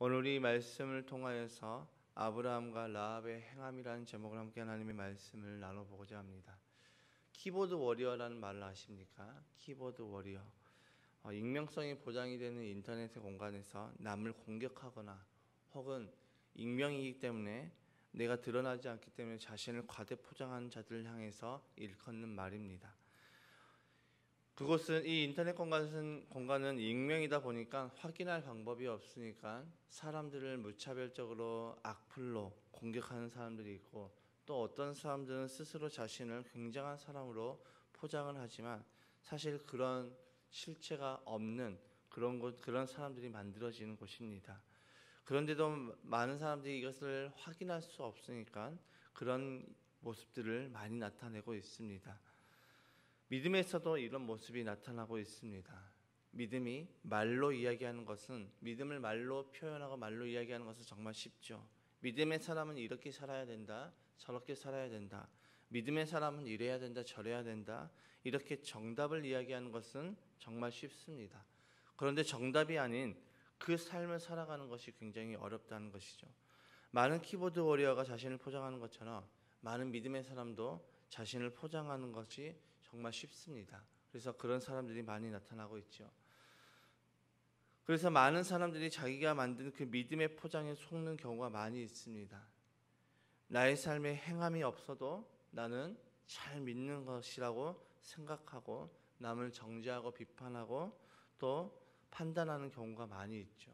오늘 이 말씀을 통하여서 아브라함과 라합의 행함이라는 제목을 함께 하나님의 말씀을 나눠보고자 합니다. 키보드 워리어라는 말을 아십니까? 키보드 워리어. 익명성이 보장이 되는 인터넷의 공간에서 남을 공격하거나 혹은 익명이기 때문에 내가 드러나지 않기 때문에 자신을 과대 포장하는 자들을 향해서 일컫는 말입니다. 그곳은 이 인터넷 공간은 익명이다 보니까 확인할 방법이 없으니까 사람들을 무차별적으로 악플로 공격하는 사람들이 있고, 또 어떤 사람들은 스스로 자신을 굉장한 사람으로 포장을 하지만 사실 그런 실체가 없는 그런 사람들이 만들어지는 곳입니다. 그런데도 많은 사람들이 이것을 확인할 수 없으니까 그런 모습들을 많이 나타내고 있습니다. 믿음에서도 이런 모습이 나타나고 있습니다. 믿음이 말로 이야기하는 것은, 믿음을 말로 표현하고 말로 이야기하는 것은 정말 쉽죠. 믿음의 사람은 이렇게 살아야 된다, 저렇게 살아야 된다. 믿음의 사람은 이래야 된다, 저래야 된다. 이렇게 정답을 이야기하는 것은 정말 쉽습니다. 그런데 정답이 아닌 그 삶을 살아가는 것이 굉장히 어렵다는 것이죠. 많은 키보드 워리어가 자신을 포장하는 것처럼 많은 믿음의 사람도 자신을 포장하는 것이 정말 쉽습니다. 그래서 그런 사람들이 많이 나타나고 있죠. 그래서 많은 사람들이 자기가 만든 그 믿음의 포장에 속는 경우가 많이 있습니다. 나의 삶에 행함이 없어도 나는 잘 믿는 것이라고 생각하고 남을 정죄하고 비판하고 또 판단하는 경우가 많이 있죠.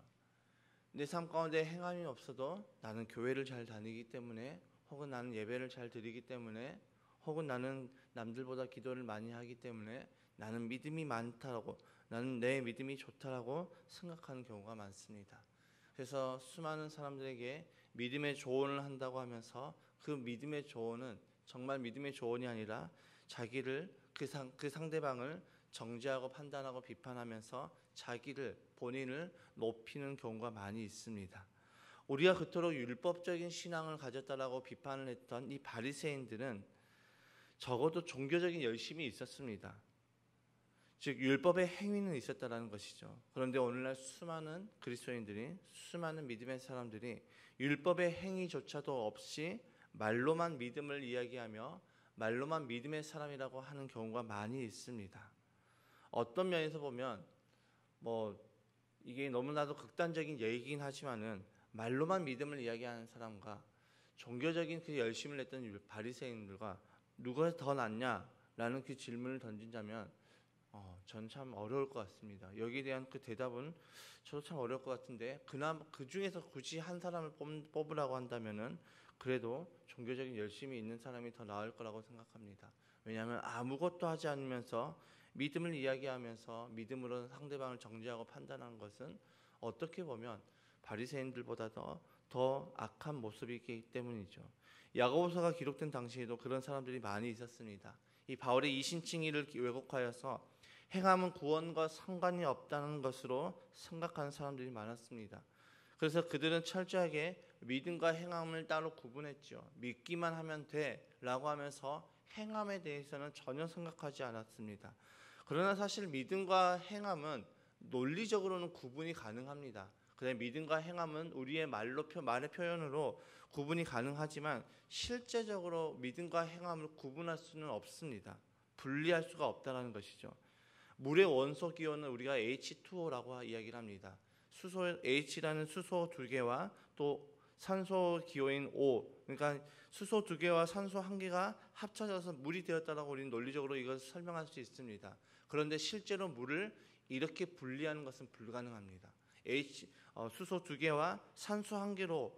내 삶 가운데 행함이 없어도 나는 교회를 잘 다니기 때문에, 혹은 나는 예배를 잘 드리기 때문에, 혹은 나는 남들보다 기도를 많이 하기 때문에 나는 믿음이 많다라고, 나는 내 믿음이 좋다라고 생각하는 경우가 많습니다. 그래서 수많은 사람들에게 믿음의 조언을 한다고 하면서 그 믿음의 조언은 정말 믿음의 조언이 아니라 자기를 그 상대방을 정죄하고 판단하고 비판하면서 본인을 높이는 경우가 많이 있습니다. 우리가 그토록 율법적인 신앙을 가졌다라고 비판을 했던 이 바리새인들은 적어도 종교적인 열심이 있었습니다. 즉 율법의 행위는 있었다라는 것이죠. 그런데 오늘날 수많은 그리스도인들이, 수많은 믿음의 사람들이 율법의 행위조차도 없이 말로만 믿음을 이야기하며 말로만 믿음의 사람이라고 하는 경우가 많이 있습니다. 어떤 면에서 보면 이게 너무나도 극단적인 얘기긴 하지만은 말로만 믿음을 이야기하는 사람과 종교적인 그 열심을 냈던 바리새인들과 누가 더 낫냐라는 그 질문을 던진다면 저는 참 어려울 것 같습니다. 여기에 대한 그 대답은 저도 참 어려울 것 같은데, 그나마 그 중에서 굳이 한 사람을 뽑으라고 한다면은 그래도 종교적인 열심이 있는 사람이 더 나을 거라고 생각합니다. 왜냐하면 아무것도 하지 않으면서 믿음을 이야기하면서 믿음으로 상대방을 정죄하고 판단하는 것은 어떻게 보면 바리새인들보다 더 악한 모습이기 때문이죠. 야고보서가 기록된 당시에도 그런 사람들이 많이 있었습니다. 이 바울의 이신칭의를 왜곡하여서 행함은 구원과 상관이 없다는 것으로 생각하는 사람들이 많았습니다. 그래서 그들은 철저하게 믿음과 행함을 따로 구분했죠. 믿기만 하면 돼라고 하면서 행함에 대해서는 전혀 생각하지 않았습니다. 그러나 사실 믿음과 행함은 논리적으로는 구분이 가능합니다. 그다음에 믿음과 행함은 우리의 말의 표현으로 구분이 가능하지만 실제적으로 믿음과 행함을 구분할 수는 없습니다. 분리할 수가 없다는 것이죠. 물의 원소 기호는 우리가 H2O라고 이야기를 합니다. H라는 수소 2개와 또 산소 기호인 O, 그러니까 수소 2개와 산소 1개가 합쳐져서 물이 되었다라고 우리는 논리적으로 이것을 설명할 수 있습니다. 그런데 실제로 물을 이렇게 분리하는 것은 불가능합니다. 수소 2개와 산소 1개로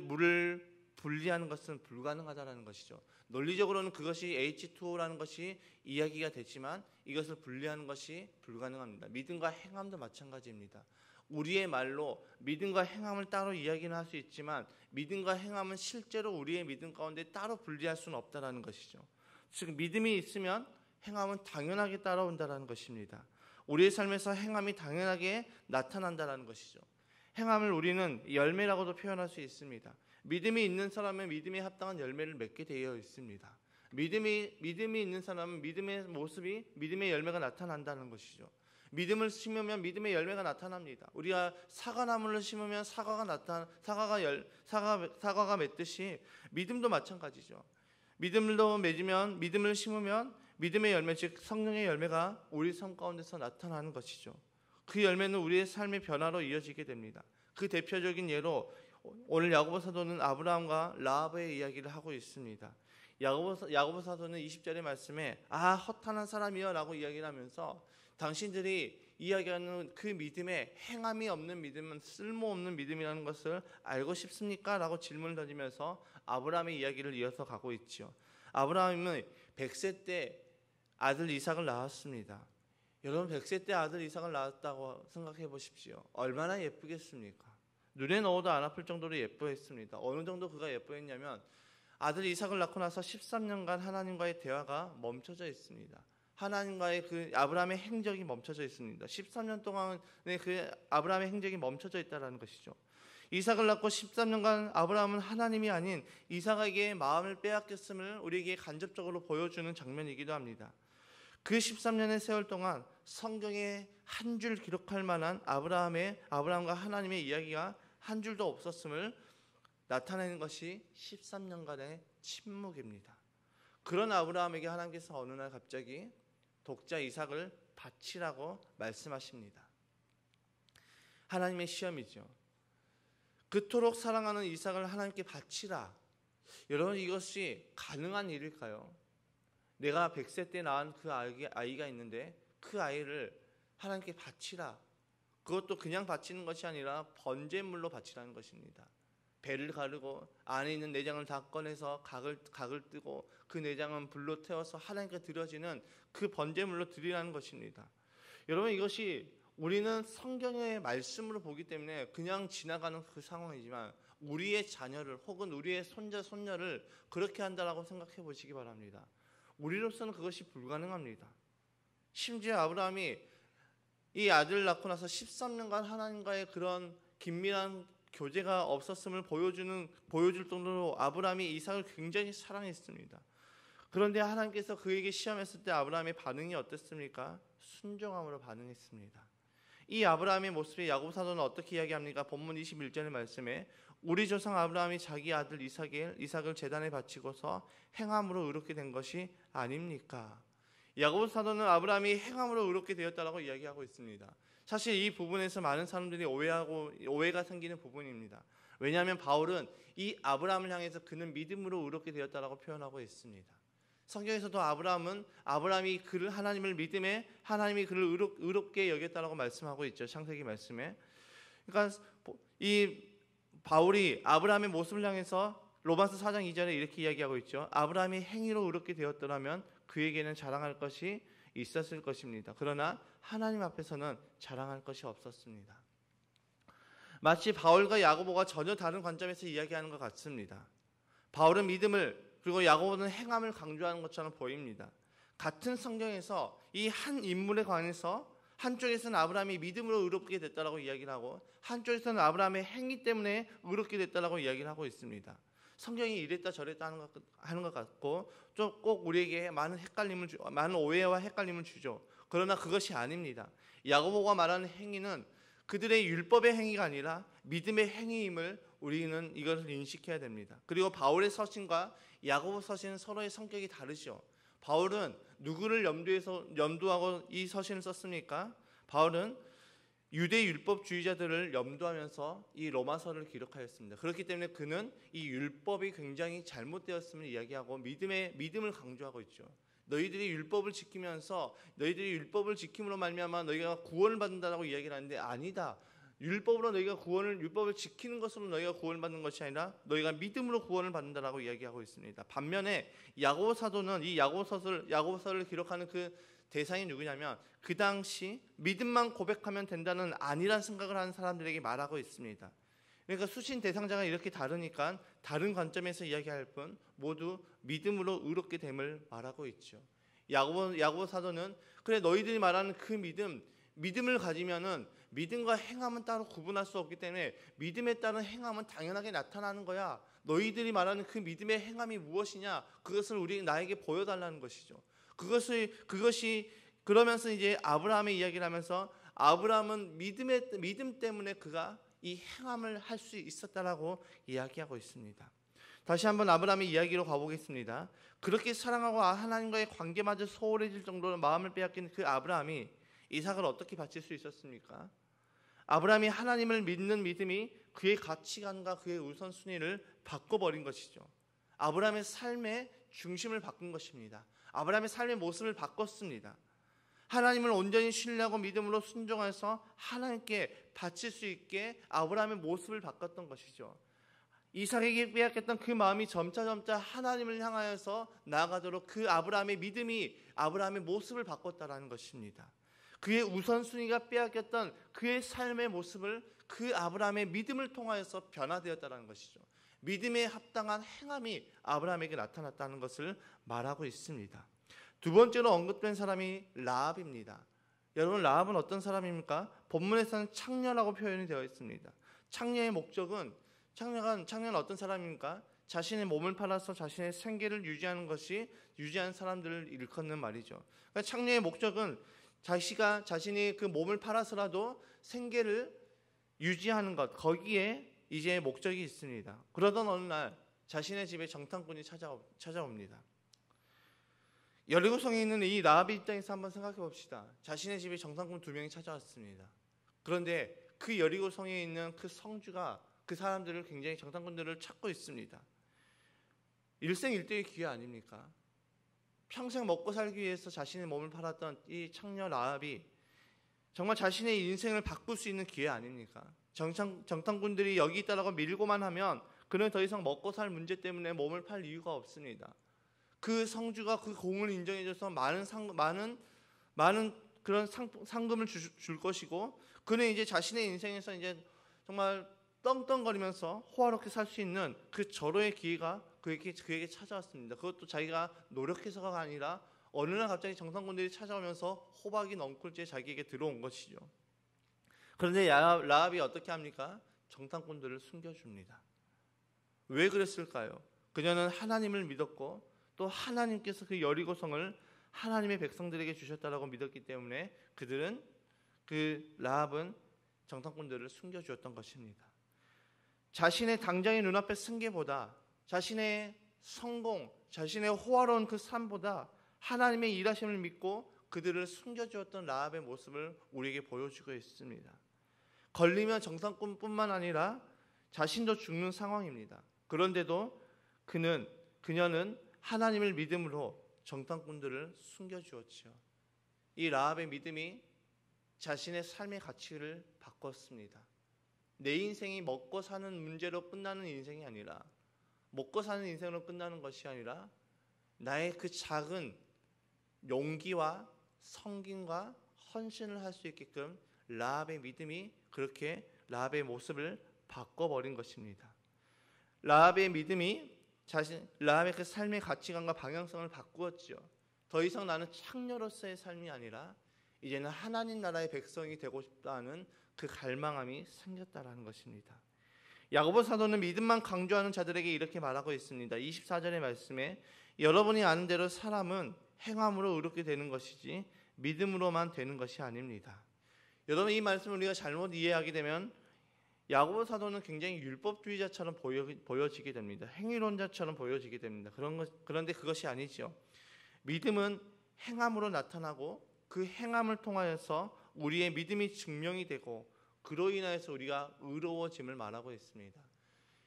물을 분리하는 것은 불가능하다는 것이죠. 논리적으로는 그것이 H2O라는 것이 이야기가 되지만 이것을 분리하는 것이 불가능합니다. 믿음과 행함도 마찬가지입니다. 우리의 말로 믿음과 행함을 따로 이야기는 할 수 있지만 믿음과 행함은 실제로 우리의 믿음 가운데 따로 분리할 수는 없다는 것이죠. 즉 믿음이 있으면 행함은 당연하게 따라온다는 것입니다. 우리의 삶에서 행함이 당연하게 나타난다는 것이죠. 행함을 우리는 열매라고도 표현할 수 있습니다. 믿음이 있는 사람은 믿음에 합당한 열매를 맺게 되어 있습니다. 믿음이 있는 사람은 믿음의 모습이, 믿음의 열매가 나타난다는 것이죠. 믿음을 심으면 믿음의 열매가 나타납니다. 우리가 사과나무를 심으면 사과가 맺듯이 믿음도 마찬가지죠. 믿음을 심으면 믿음의 열매, 즉 성령의 열매가 우리 삶 가운데서 나타나는 것이죠. 그 열매는 우리의 삶의 변화로 이어지게 됩니다. 그 대표적인 예로 오늘 야고보 사도는 아브라함과 라합의 이야기를 하고 있습니다. 야고보 사도는 20절의 말씀에 허탄한 사람이여 라고 이야기를 하면서 당신들이 이야기하는 그 믿음에 행함이 없는 믿음은 쓸모없는 믿음이라는 것을 알고 싶습니까? 라고 질문을 던지면서 아브라함의 이야기를 이어서 가고 있죠. 아브라함은 100세 때 아들 이삭을 낳았습니다. 여러분 100세 때 아들 이삭을 낳았다고 생각해 보십시오. 얼마나 예쁘겠습니까? 눈에 넣어도 안 아플 정도로 예뻐했습니다. 어느 정도 그가 예뻐했냐면 아들 이삭을 낳고 나서 13년간 하나님과의 대화가 멈춰져 있습니다. 하나님과의 그 아브라함의 행적이 멈춰져 있습니다. 13년 동안의 그 아브라함의 행적이 멈춰져 있다는 것이죠. 이삭을 낳고 13년간 아브라함은 하나님이 아닌 이삭에게 마음을 빼앗겼음을 우리에게 간접적으로 보여주는 장면이기도 합니다. 그 13년의 세월 동안 성경에 한 줄 기록할 만한 아브라함과 하나님의 이야기가 한 줄도 없었음을 나타내는 것이 13년간의 침묵입니다. 그런 아브라함에게 하나님께서 어느 날 갑자기 독자 이삭을 바치라고 말씀하십니다. 하나님의 시험이죠. 그토록 사랑하는 이삭을 하나님께 바치라. 여러분 이것이 가능한 일일까요? 내가 100세 때 낳은 그 아이가 있는데 그 아이를 하나님께 바치라. 그것도 그냥 바치는 것이 아니라 번제물로 바치라는 것입니다. 배를 가르고 안에 있는 내장을 다 꺼내서 각을 뜨고 그 내장은 불로 태워서 하나님께 드려지는 그 번제물로 드리라는 것입니다. 여러분 이것이 우리는 성경의 말씀으로 보기 때문에 그냥 지나가는 그 상황이지만 우리의 자녀를 혹은 우리의 손자 손녀를 그렇게 한다라고 생각해 보시기 바랍니다. 우리로서는 그것이 불가능합니다. 심지어 아브라함이 이 아들을 낳고 나서 13년간 하나님과의 그런 긴밀한 교제가 없었음을 보여줄 정도로 아브라함이 이삭을 굉장히 사랑했습니다. 그런데 하나님께서 그에게 시험했을 때 아브라함의 반응이 어땠습니까? 순종함으로 반응했습니다. 이 아브라함의 모습에 야고보 사도는 어떻게 이야기합니까? 본문 21절의 말씀에 우리 조상 아브라함이 자기 아들 이삭을 제단에 바치고서 행함으로 의롭게 된 것이 아닙니까? 야고보 사도는 아브라함이 행함으로 의롭게 되었다라고 이야기하고 있습니다. 사실 이 부분에서 많은 사람들이 오해가 생기는 부분입니다. 왜냐하면 바울은 이 아브라함을 향해서 그는 믿음으로 의롭게 되었다라고 표현하고 있습니다. 성경에서도 아브라함이 그를 하나님을 믿음에 하나님이 그를 의롭게 여겼다라고 말씀하고 있죠. 창세기 말씀에. 그러니까 이 바울이 아브라함의 모습을 향해서 로마서 4장 2절에 이렇게 이야기하고 있죠. 아브라함이 행위로 의롭게 되었더라면 그에게는 자랑할 것이 있었을 것입니다. 그러나 하나님 앞에서는 자랑할 것이 없었습니다. 마치 바울과 야고보가 전혀 다른 관점에서 이야기하는 것 같습니다. 바울은 믿음을 그리고 야고보는 행함을 강조하는 것처럼 보입니다. 같은 성경에서 이 한 인물에 관해서 한쪽에서는 아브라함이 믿음으로 의롭게 됐다라고 이야기를 하고 한쪽에서는 아브라함의 행위 때문에 의롭게 됐다라고 이야기를 하고 있습니다. 성경이 이랬다 저랬다 하는 것 같고 좀 꼭 우리에게 많은 오해와 헷갈림을 주죠. 그러나 그것이 아닙니다. 야고보가 말하는 행위는 그들의 율법의 행위가 아니라 믿음의 행위임을 우리는 이것을 인식해야 됩니다. 그리고 바울의 서신과 야고보 서신은 서로의 성격이 다르죠. 바울은 누구를 염두하고 이 서신을 썼습니까? 바울은 유대 율법주의자들을 염두하면서 이 로마서를 기록하였습니다. 그렇기 때문에 그는 이 율법이 굉장히 잘못되었음을 이야기하고 믿음을 강조하고 있죠. 너희들이 율법을 지키면서 너희들이 율법을 지킴으로 말미암아 너희가 구원을 받는다라고 이야기를 하는데 아니다. 율법을 지키는 것으로 너희가 구원을 받는 것이 아니라 너희가 믿음으로 구원을 받는다라고 이야기하고 있습니다. 반면에 야고보 사도는 이 야고보서를 기록하는 그 대상이 누구냐면 그 당시 믿음만 고백하면 된다는 아니란 생각을 하는 사람들에게 말하고 있습니다. 그러니까 수신 대상자가 이렇게 다르니까 다른 관점에서 이야기할 뿐 모두 믿음으로 의롭게 됨을 말하고 있죠. 야고보 사도는 그래 너희들이 말하는 그 믿음을 가지면은 믿음과 행함은 따로 구분할 수 없기 때문에 믿음에 따른 행함은 당연하게 나타나는 거야. 너희들이 말하는 그 믿음의 행함이 무엇이냐? 그것을 나에게 보여달라는 것이죠. 그것이 그러면서 이제 아브라함의 이야기를 하면서 아브라함은 믿음 때문에 그가 이 행함을 할 수 있었다라고 이야기하고 있습니다. 다시 한번 아브라함의 이야기로 가보겠습니다. 그렇게 사랑하고 하나님과의 관계마저 소홀해질 정도로 마음을 빼앗긴 그 아브라함이 이삭을 어떻게 바칠 수 있었습니까? 아브라함이 하나님을 믿는 믿음이 그의 가치관과 그의 우선순위를 바꿔버린 것이죠. 아브라함의 삶의 중심을 바꾼 것입니다. 아브라함의 삶의 모습을 바꿨습니다. 하나님을 온전히 신뢰하고 믿음으로 순종해서 하나님께 바칠 수 있게 아브라함의 모습을 바꿨던 것이죠. 이삭에게 빼앗겼던 그 마음이 점차 하나님을 향하여서 나아가도록 그 아브라함의 믿음이 아브라함의 모습을 바꿨다라는 것입니다. 그의 우선순위가 빼앗겼던 그의 삶의 모습을 그 아브라함의 믿음을 통하여서 변화되었다는 것이죠. 믿음에 합당한 행함이 아브라함에게 나타났다는 것을 말하고 있습니다. 두 번째로 언급된 사람이 라합입니다. 여러분, 라합은 어떤 사람입니까? 본문에서는 창녀라고 표현이 되어 있습니다. 창녀의 목적은 창녀는 어떤 사람입니까? 자신의 몸을 팔아서 자신의 생계를 유지하는 사람들을 일컫는 말이죠. 그러니까 창녀의 목적은 자신이 그 몸을 팔아서라도 생계를 유지하는 것, 거기에 이제 목적이 있습니다. 그러던 어느 날 자신의 집에 정탐꾼이 찾아옵니다. 여리고성에 있는 이 라합의 입장에서 한번 생각해 봅시다. 자신의 집에 정탐꾼 2명이 찾아왔습니다. 그런데 그 여리고성에 있는 그 성주가 그 사람들을 굉장히 정탐꾼들을 찾고 있습니다. 일생일대의 기회 아닙니까? 평생 먹고 살기 위해서 자신의 몸을 팔았던 이 창녀 라합이 정말 자신의 인생을 바꿀 수 있는 기회 아닙니까? 정탐꾼들이 여기 있다라고 밀고만 하면 그는 더 이상 먹고 살 문제 때문에 몸을 팔 이유가 없습니다. 그 성주가 그 공을 인정해줘서 많은 그런 상금을 줄 것이고, 그는 이제 자신의 인생에서 이제 정말 떵떵거리면서 호화롭게 살 수 있는 그 절호의 기회가 그에게 찾아왔습니다. 그것도 자기가 노력해서가 아니라 어느 날 갑자기 정탐꾼들이 찾아오면서 호박이 넝쿨째 자기에게 들어온 것이죠. 그런데 라합이 어떻게 합니까? 정탐꾼들을 숨겨줍니다. 왜 그랬을까요? 그녀는 하나님을 믿었고 또 하나님께서 그 여리고성을 하나님의 백성들에게 주셨다라고 믿었기 때문에 그 라합은 정탐꾼들을 숨겨주었던 것입니다. 자신의 당장의 눈앞의 승계보다 자신의 성공, 자신의 호화로운 그 삶보다 하나님의 일하심을 믿고 그들을 숨겨주었던 라합의 모습을 우리에게 보여주고 있습니다. 걸리면 정탐꾼뿐만 아니라 자신도 죽는 상황입니다. 그런데도 그녀는 하나님을 믿음으로 정탐꾼들을 숨겨주었지요. 이 라합의 믿음이 자신의 삶의 가치를 바꿨습니다. 내 인생이 먹고 사는 문제로 끝나는 인생이 아니라, 먹고 사는 인생으로 끝나는 것이 아니라 나의 그 작은 용기와 성김과 헌신을 할 수 있게끔 라합의 믿음이 그렇게 라합의 모습을 바꿔버린 것입니다. 라합의 믿음이 라합의 그 삶의 가치관과 방향성을 바꾸었지요. 더 이상 나는 창녀로서의 삶이 아니라 이제는 하나님 나라의 백성이 되고 싶다는 그 갈망함이 생겼다라는 것입니다. 야고보 사도는 믿음만 강조하는 자들에게 이렇게 말하고 있습니다. 24절의 말씀에 여러분이 아는 대로 사람은 행함으로 의롭게 되는 것이지 믿음으로만 되는 것이 아닙니다. 여러분, 이 말씀을 우리가 잘못 이해하게 되면 야고보 사도는 굉장히 율법주의자처럼 보여지게 됩니다. 행위론자처럼 보여지게 됩니다. 그런데 그것이 아니죠. 믿음은 행함으로 나타나고 그 행함을 통하여서 우리의 믿음이 증명이 되고 그로 인하여서 우리가 의로워짐을 말하고 있습니다.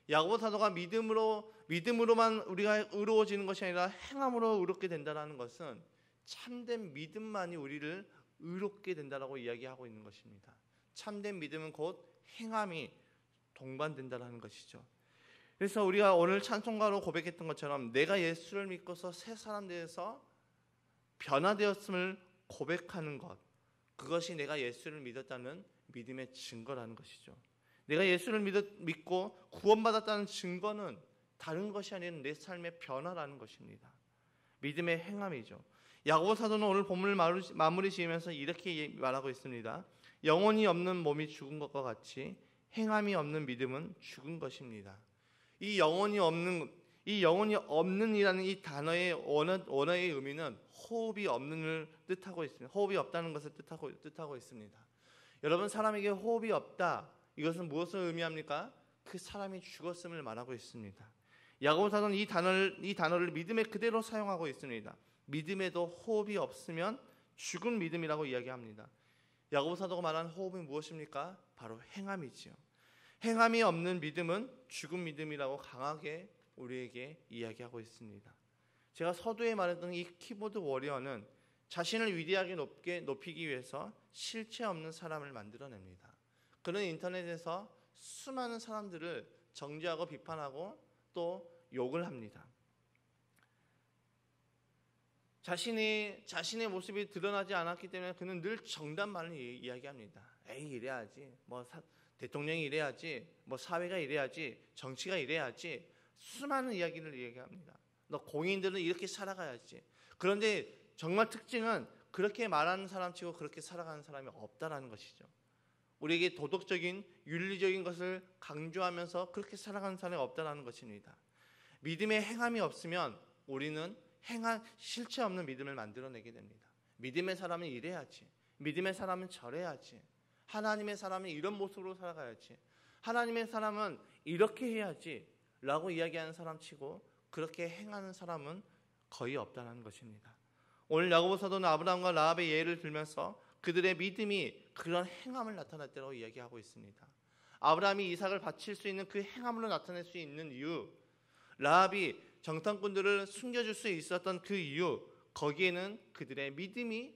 야고보 사도가 믿음으로만 우리가 의로워지는 것이 아니라 행함으로 의롭게 된다는 것은 참된 믿음만이 우리를 의롭게 된다라고 이야기하고 있는 것입니다. 참된 믿음은 곧 행함이 동반된다는 것이죠. 그래서 우리가 오늘 찬송가로 고백했던 것처럼 내가 예수를 믿고서 새 사람 되어서 변화되었음을 고백하는 것, 그것이 내가 예수를 믿었다는 믿음의 증거라는 것이죠. 내가 예수를 믿고 구원받았다는 증거는 다른 것이 아닌 내 삶의 변화라는 것입니다. 믿음의 행함이죠. 야고보 사도는 오늘 본문을 마무리 지으면서 이렇게 말하고 있습니다. 영혼이 없는 몸이 죽은 것과 같이 행함이 없는 믿음은 죽은 것입니다. 이 영혼이 없는 이 영혼이 없는이라는 이 단어의 원어의 의미는 호흡이 없는을 뜻하고 있습니다. 호흡이 없다는 것을 뜻하고 있습니다. 여러분, 사람에게 호흡이 없다, 이것은 무엇을 의미합니까? 그 사람이 죽었음을 말하고 있습니다. 야고보서는 이 단어를 믿음에 그대로 사용하고 있습니다. 믿음에도 호흡이 없으면 죽은 믿음이라고 이야기합니다. 야고보 사도가 말하는 호흡이 무엇입니까? 바로 행함이지요. 행함이 없는 믿음은 죽은 믿음이라고 강하게 우리에게 이야기하고 있습니다. 제가 서두에 말했던 이 키보드 워리어는 자신을 위대하게 높이기 위해서 실체 없는 사람을 만들어냅니다. 그는 인터넷에서 수많은 사람들을 정죄하고 비판하고 또 욕을 합니다. 자신의 모습이 드러나지 않았기 때문에 그는 늘 정답만을 이야기합니다. 에이, 이래야지, 대통령이 이래야지, 사회가 이래야지, 정치가 이래야지, 수많은 이야기를 얘기합니다. 공인들은 이렇게 살아가야지. 그런데 정말 특징은 그렇게 말하는 사람치고 그렇게 살아가는 사람이 없다라는 것이죠. 우리에게 도덕적인 윤리적인 것을 강조하면서 그렇게 살아가는 사람이 없다라는 것입니다. 믿음의 행함이 없으면 우리는 실체 없는 믿음을 만들어내게 됩니다. 믿음의 사람은 이래야지, 믿음의 사람은 저래야지, 하나님의 사람은 이런 모습으로 살아가야지, 하나님의 사람은 이렇게 해야지 라고 이야기하는 사람치고 그렇게 행하는 사람은 거의 없다는 것입니다. 오늘 야고보 사도는 아브라함과 라합의 예를 들면서 그들의 믿음이 그런 행함을 나타냈다고 이야기하고 있습니다. 아브라함이 이삭을 바칠 수 있는 그 행함으로 나타낼 수 있는 이유, 라합이 정탐꾼들을 숨겨줄 수 있었던 그 이유, 거기에는 그들의 믿음이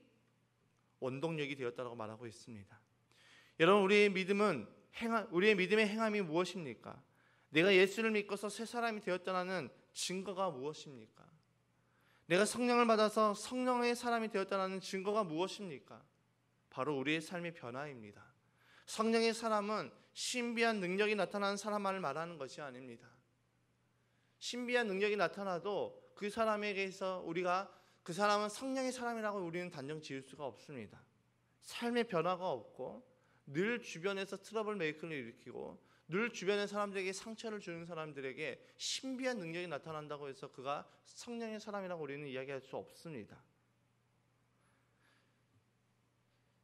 원동력이 되었다고 말하고 있습니다. 여러분, 우리의 믿음의 행함이 무엇입니까? 내가 예수를 믿고서 새 사람이 되었다는 증거가 무엇입니까? 내가 성령을 받아서 성령의 사람이 되었다는 증거가 무엇입니까? 바로 우리의 삶의 변화입니다. 성령의 사람은 신비한 능력이 나타나는 사람만을 말하는 것이 아닙니다. 신비한 능력이 나타나도 그 사람에게서 우리가 그 사람은 성령의 사람이라고 우리는 단정 지을 수가 없습니다. 삶의 변화가 없고 늘 주변에서 트러블 메이커를 일으키고 늘 주변의 사람들에게 상처를 주는 사람들에게 신비한 능력이 나타난다고 해서 그가 성령의 사람이라고 우리는 이야기할 수 없습니다.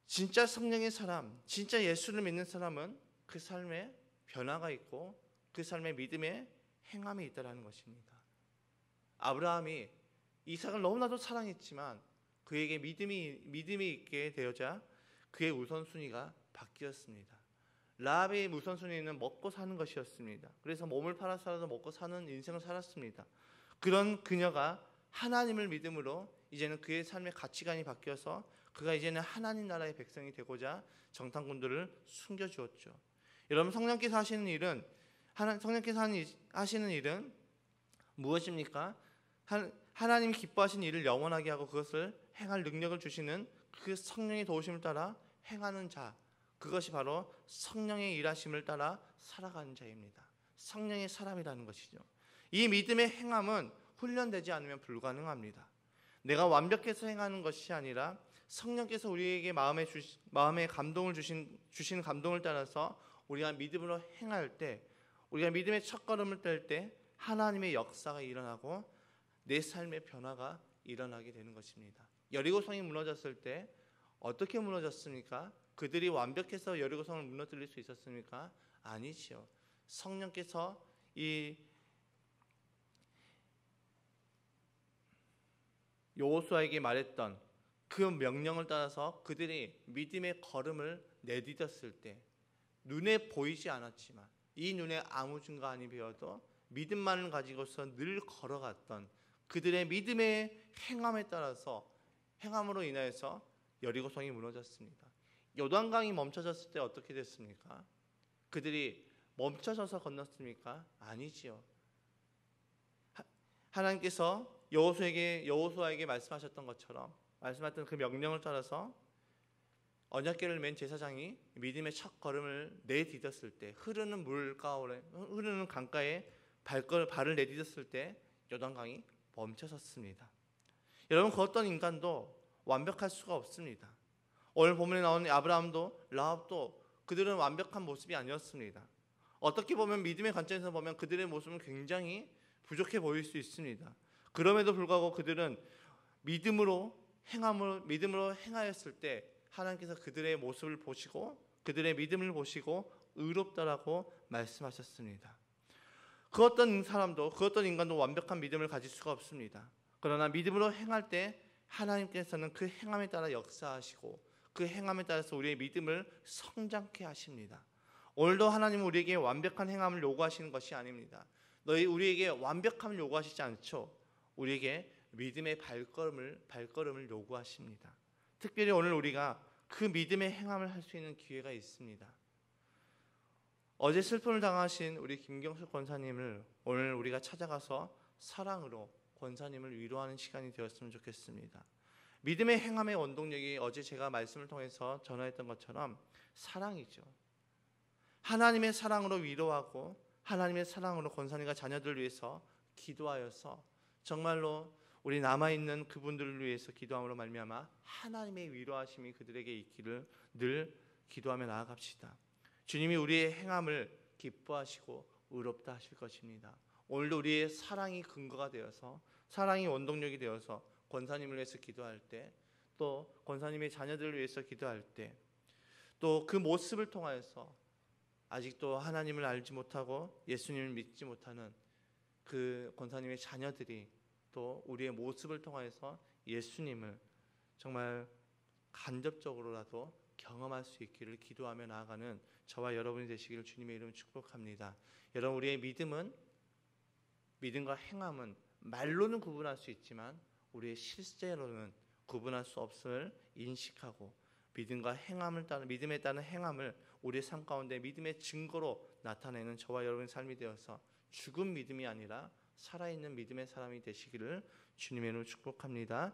진짜 성령의 사람, 진짜 예수를 믿는 사람은 그 삶에 변화가 있고 그 삶에 믿음의 행함이 있다는 것입니다. 아브라함이 이삭을 너무나도 사랑했지만 그에게 믿음이 있게 되어자 그의 우선순위가 바뀌었습니다. 라합의 우선순위는 먹고 사는 것이었습니다. 그래서 몸을 팔아서라도 먹고 사는 인생을 살았습니다. 그런 그녀가 하나님을 믿음으로 이제는 그의 삶의 가치관이 바뀌어서 그가 이제는 하나님 나라의 백성이 되고자 정탐꾼들을 숨겨주었죠. 여러분, 성령께서 하시는 일은 무엇입니까? 하나님이 기뻐하신 일을 영원하게 하고 그것을 행할 능력을 주시는 그 성령의 도우심을 따라 행하는 자, 그것이 바로 성령의 일하심을 따라 살아가는 자입니다. 성령의 사람이라는 것이죠. 이 믿음의 행함은 훈련되지 않으면 불가능합니다. 내가 완벽해서 행하는 것이 아니라 성령께서 우리에게 마음에 감동을 주신 감동을 따라서 우리가 믿음으로 행할 때, 우리가 믿음의 첫걸음을 뗄 때 하나님의 역사가 일어나고 내 삶의 변화가 일어나게 되는 것입니다. 여리고성이 무너졌을 때 어떻게 무너졌습니까? 그들이 완벽해서 여리고성을 무너뜨릴 수 있었습니까? 아니지요. 성령께서 이 여호수아에게 말했던 그 명령을 따라서 그들이 믿음의 걸음을 내디뎠을 때 눈에 보이지 않았지만 이 눈에 아무 증거 아니 배워도 믿음만을 가지고서 늘 걸어갔던 그들의 믿음의 행함으로 인하여서 여리고성이 무너졌습니다. 요단강이 멈춰졌을 때 어떻게 됐습니까? 그들이 멈춰져서 건넜습니까? 아니지요. 하나님께서 여호수아에게 말씀하셨던 것처럼 말씀하셨던 그 명령을 따라서 언약궤를 맨 제사장이 믿음의 첫 걸음을 내디뎠을 때 흐르는 강가에 발을 내디뎠을 때 요단강이 멈춰섰습니다. 여러분, 그 어떤 인간도 완벽할 수가 없습니다. 오늘 본문에 나오는 아브라함도 라합도 그들은 완벽한 모습이 아니었습니다. 어떻게 보면 믿음의 관점에서 보면 그들의 모습은 굉장히 부족해 보일 수 있습니다. 그럼에도 불구하고 그들은 믿음으로 행하였을 때 하나님께서 그들의 모습을 보시고 그들의 믿음을 보시고 의롭다라고 말씀하셨습니다. 그 어떤 사람도 그 어떤 인간도 완벽한 믿음을 가질 수가 없습니다. 그러나 믿음으로 행할 때 하나님께서는 그 행함에 따라 역사하시고 그 행함에 따라서 우리의 믿음을 성장케 하십니다. 오늘도 하나님은 우리에게 완벽한 행함을 요구하시는 것이 아닙니다. 우리에게 완벽함을 요구하시지 않죠. 우리에게 믿음의 발걸음을 요구하십니다. 특별히 오늘 우리가 그 믿음의 행함을 할 수 있는 기회가 있습니다. 어제 슬픔을 당하신 우리 김경숙 권사님을 오늘 우리가 찾아가서 사랑으로 권사님을 위로하는 시간이 되었으면 좋겠습니다. 믿음의 행함의 원동력이 어제 제가 말씀을 통해서 전하였던 것처럼 사랑이죠. 하나님의 사랑으로 위로하고 하나님의 사랑으로 권사님과 자녀들을 위해서 기도하여서 정말로 우리 남아있는 그분들을 위해서 기도함으로 말미암아 하나님의 위로하심이 그들에게 있기를 늘 기도하며 나아갑시다. 주님이 우리의 행함을 기뻐하시고 의롭다 하실 것입니다. 오늘도 우리의 사랑이 근거가 되어서 사랑이 원동력이 되어서 권사님을 위해서 기도할 때, 또 권사님의 자녀들을 위해서 기도할 때, 또 그 모습을 통하여서 아직도 하나님을 알지 못하고 예수님을 믿지 못하는 그 권사님의 자녀들이 또 우리의 모습을 통하여서 예수님을 정말 간접적으로라도 경험할 수 있기를 기도하며 나아가는 저와 여러분이 되시기를 주님의 이름으로 축복합니다. 여러분, 우리의 믿음과 행함은 말로는 구분할 수 있지만 우리의 실제로는 구분할 수 없음을 인식하고 믿음에 따른 행함을 우리의 삶 가운데 믿음의 증거로 나타내는 저와 여러분의 삶이 되어서 죽은 믿음이 아니라 살아있는 믿음의 사람이 되시기를 주님의 이름으로 축복합니다.